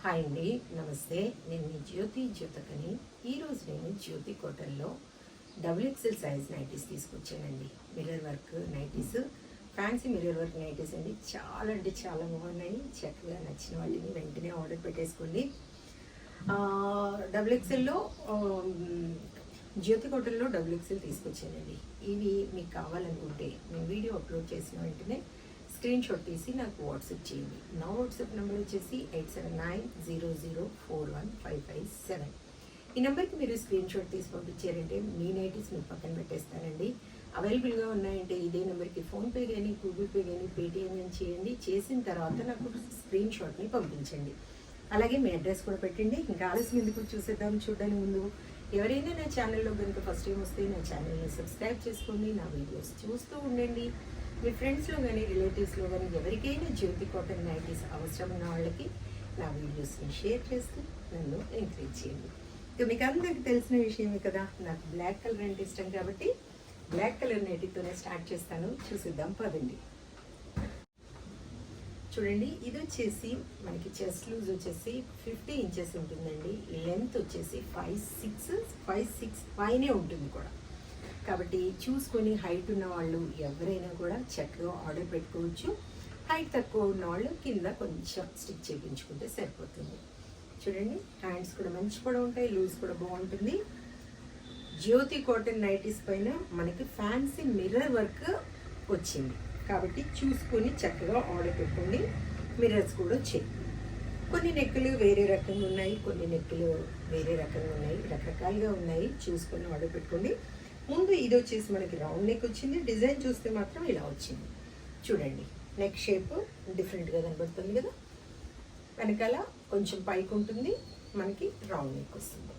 Hi అండి, నమస్తే. నేను మీ జ్యోతకని. ఈరోజు నేను జ్యోతి కాటన్లో XXL సైజ్ నైటీస్ తీసుకొచ్చానండి. Mirror work nighties, fancy mirror work nighties అండి. చాలా అంటే చాలా బాగున్నాయి. చక్కగా నచ్చిన వాటిని వెంటనే ఆర్డర్ పెట్టేసుకోండి. XXLలో జ్యోతి కాటన్లో XXL తీసుకొచ్చానండి. ఇవి మీకు కావాలనుకుంటే నేను వీడియో అప్లోడ్ చేసిన వెంటనే స్క్రీన్ షాట్ తీసి నాకు వాట్సాప్ చేయండి. నా వాట్సాప్ నెంబర్ వచ్చేసి 8790041557. ఈ నెంబర్కి మీరు స్క్రీన్ షాట్ తీసి పంపించారంటే మీ నైటీస్ మీకు పక్కన పెట్టేస్తానండి. అవైలబుల్గా ఉన్నాయంటే ఇదే నెంబర్కి ఫోన్పే కానీ గూగుల్ పే కానీ పేటిఎం కానీ చేయండి. చేసిన తర్వాత నాకు స్క్రీన్ షాట్ని పంపించండి. అలాగే మీ అడ్రస్ కూడా పెట్టండి. ఇంకా ఆలస్యం ఎందుకు, చూసేద్దాం. చూడడానికి ముందు ఎవరైనా నా ఛానల్లో కనుక ఫస్ట్ టైం వస్తే నా ఛానల్ని సబ్స్క్రైబ్ చేసుకోండి. నా వీడియోస్ చూస్తూ ఉండండి. మీ ఫ్రెండ్స్లో కానీ రిలేటివ్స్లో కానీ ఎవరికైనా జ్యోతి కాటన్ నైటీస్ అవసరం ఉన్న వాళ్ళకి నా వీడియోస్ని షేర్ చేస్తూ నన్ను ఎంకరేజ్ చేయండి. ఇక మీకు అందరికి తెలిసిన విషయమే కదా, నాకు బ్లాక్ కలర్ అంటే ఇష్టం కాబట్టి బ్లాక్ కలర్ నైటీతోనే స్టార్ట్ చేస్తాను. చూసిద్దాం పదండి. చూడండి, ఇది వచ్చేసి మనకి చెస్ట్ లూజ్ వచ్చేసి 50 ఇంచెస్ ఉంటుందండి. లెంత్ వచ్చేసి 5'6" పైనే ఉంటుంది కూడా. కాబట్టి చూసుకొని హైట్ ఉన్న వాళ్ళు ఎవరైనా కూడా చక్కగా ఆర్డర్ పెట్టుకోవచ్చు. హైట్ తక్కువ ఉన్న వాళ్ళు కింద కొంచెం స్టిచ్ చేయించుకుంటే సరిపోతుంది. చూడండి, హ్యాండ్స్ కూడా మంచి కూడా ఉంటాయి, లూజ్ కూడా బాగుంటుంది. జ్యోతి కాటన్ నైటీస్ పైన మనకి ఫ్యాన్సీ మిర్రర్ వర్క్ వచ్చింది కాబట్టి చూసుకొని చక్కగా ఆర్డర్ పెట్టుకోండి. మిర్రర్స్ కూడా వచ్చాయి. కొన్ని నెక్కులు వేరే రకంగా ఉన్నాయి, కొన్ని నెక్కులు వేరే రకంగా ఉన్నాయి, రకరకాలుగా ఉన్నాయి. చూసుకొని ఆర్డర్ పెట్టుకోండి. ముందు ఇది వచ్చేసి మనకి రౌండ్ నెక్ వచ్చింది. డిజైన్ చూస్తే మాత్రం ఇలా వచ్చింది. చూడండి, నెక్ షేప్ డిఫరెంట్గా కనబడుతుంది కదా. వెనకాల కొంచెం పైకి ఉంటుంది, మనకి రౌండ్ నెక్ వస్తుంది.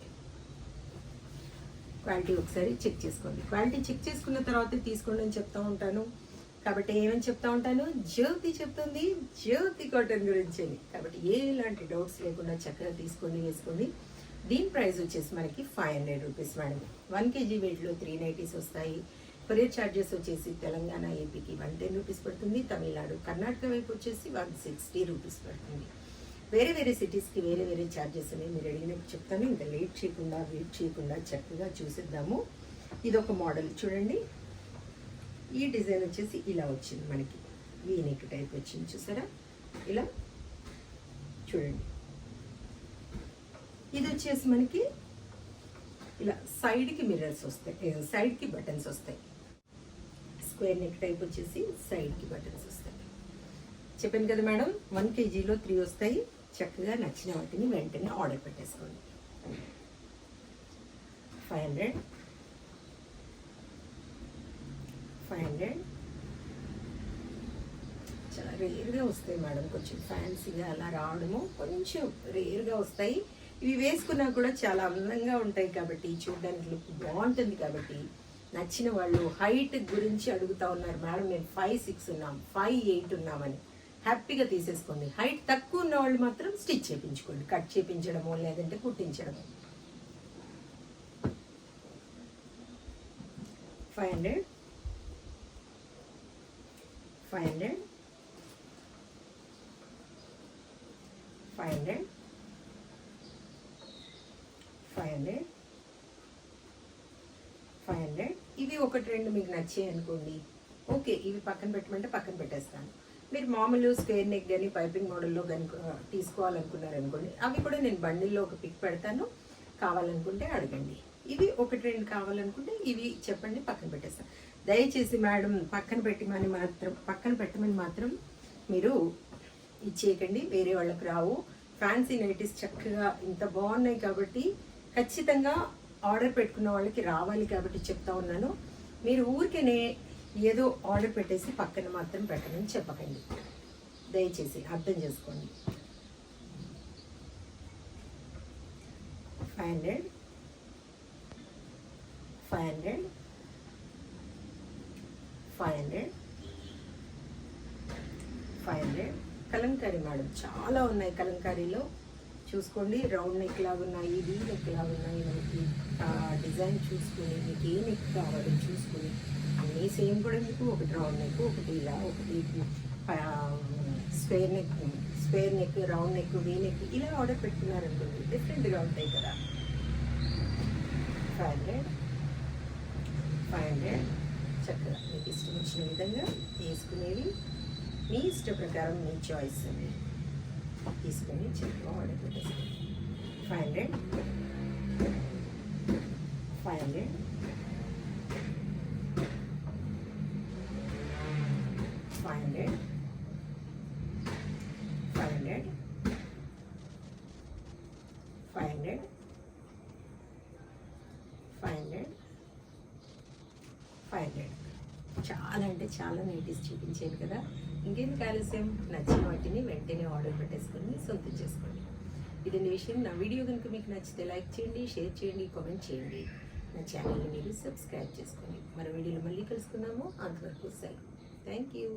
క్వాలిటీ ఒకసారి చెక్ చేసుకోండి. క్వాలిటీ చెక్ చేసుకున్న తర్వాత తీసుకోండి అని చెప్తా ఉంటాను. కాబట్టి ఏమని చెప్తా ఉంటాను, జ్యోతి చెప్తుంది జ్యోతి కాటన్ గురించి అని. కాబట్టి ఎలాంటి డౌట్స్ లేకుండా చక్కగా తీసుకోండి, వేసుకోండి. దీని ప్రైస్ వచ్చేసి మనకి 500 రూపీస్ మేడం. 1 kg వెయిట్లో 3 నైటీస్ వస్తాయి. కొరియర్ ఛార్జెస్ వచ్చేసి తెలంగాణ ఏపీకి 110 రూపీస్ పడుతుంది. తమిళనాడు కర్ణాటక వైపు వచ్చేసి 160 రూపీస్ పడుతుంది. వేరే వేరే సిటీస్కి వేరే వేరే ఛార్జెస్ అనేవి మీరు అడిగినప్పుడు చెప్తాను. ఇంకా వెయిట్ చేయకుండా చక్కగా చూసిద్దాము. ఇది ఒక మోడల్ చూడండి. ఈ డిజైన్ వచ్చేసి ఇలా వచ్చింది మనకి. వీ నెక్ టైప్ వచ్చింది, చూసారా? ఇలా చూడండి. ఇది వచ్చేసి మనకి ఇలా సైడ్కి మిర్రర్స్ వస్తాయి, సైడ్కి బటన్స్ వస్తాయి. స్క్వేర్ నెక్ టైప్ వచ్చేసి సైడ్కి బటన్స్ వస్తాయి. చెప్పాను కదా మేడం, 1 kgలో 3 వస్తాయి. చక్కగా నచ్చిన వాటిని వెంటనే ఆర్డర్ పెట్టేసుకోండి. 500 చాలా రేర్గా వస్తాయి మేడం. కొంచెం ఫ్యాన్సీగా అలా రావడము కొంచెం రేర్గా వస్తాయి. ఇవి వేసుకున్నా కూడా చాలా అందంగా ఉంటాయి కాబట్టి, చూడడానికి లుక్ బాగుంటుంది. కాబట్టి నచ్చిన వాళ్ళు హైట్ గురించి అడుగుతా ఉన్నారు మేడం, మేము 5'6" ఉన్నాం, 5'8" ఉన్నామని. హ్యాపీగా తీసేసుకోండి. హైట్ తక్కువ ఉన్న వాళ్ళు మాత్రం స్టిచ్ చేయించుకోండి, కట్ చేయించడమో లేదంటే కుట్టించడమో. 500 ఇవి ఒకటి రెండు మీకు నచ్చాయి అనుకోండి, ఓకే, ఇవి పక్కన పెట్టమంటే పక్కన పెట్టేస్తాను. మీరు మామూలు స్క్వేర్ నెక్ కానీ పైపింగ్ మోడల్లో కనుక తీసుకోవాలనుకున్నారనుకోండి, అవి కూడా నేను బండిల్లో ఒక పిక్ పెడతాను. కావాలనుకుంటే అడగండి. ఇవి ఒకటి రెండు కావాలనుకుంటే ఇవి చెప్పండి, పక్కన పెట్టేస్తాను. దయచేసి మేడం పక్కన పెట్టమని మాత్రం మీరు ఇచ్చేయకండి, వేరే వాళ్ళకి రావు. ఫ్యాన్సీ నైటీస్ చక్కగా ఇంత బాగున్నాయి కాబట్టి ఖచ్చితంగా ఆర్డర్ పెట్టుకున్న వాళ్ళకి రావాలి కాబట్టి చెప్తా ఉన్నాను. మీరు ఊరికేనే ఏదో ఆర్డర్ పెట్టేసి పక్కన మాత్రం పెట్టమని చెప్పకండి, దయచేసి అర్థం చేసుకోండి. 500 కలంకారీ మేడం చాలా ఉన్నాయి. కలంకారీలో చూసుకోండి, రౌండ్ నెక్ లాగా ఉన్నాయి, వీ నెక్ లాగా ఉన్నాయి. మనకి డిజైన్ చూసుకొని మీకు ఏ నెక్ కావాలో చూసుకొని, అన్నీ సేమ్ కూడా మీకు ఒకటి రౌండ్ నెక్, ఒకటి ఇలా, ఒకటి square neck, round neck, V neck ఇలా ఆర్డర్ పెట్టుకున్నారనుకోండి డిఫరెంట్గా ఉంటాయి కదా. 500 చక్కగా మీకు ఇష్టం వచ్చిన విధంగా తీసుకునేవి మీ ఇష్ట ప్రకారం మీ చాయిస్ అండి తీసుకొని చక్కగా ఆర్డర్ పెట్టేసుకోండి. 500 500 500 500 500 500 500 చాలా అంటే చాలా నైటీస్ చూపించాను కదా. ఇంకెందుకు ఆలస్యం, నచ్చిన వాటిని వెంటనే ఆర్డర్ పెట్టేసుకొని సొంతం చేసుకోండి. ఇదండి విషయం. నా వీడియో కనుక మీకు నచ్చితే లైక్ చేయండి, షేర్ చేయండి, కామెంట్ చేయండి. నా ఛానల్ని మీరు సబ్స్క్రైబ్ చేసుకోండి. మన వీడియోలో మళ్ళీ కలుసుకుందాము. అంతవరకు సెలవు. Thank you.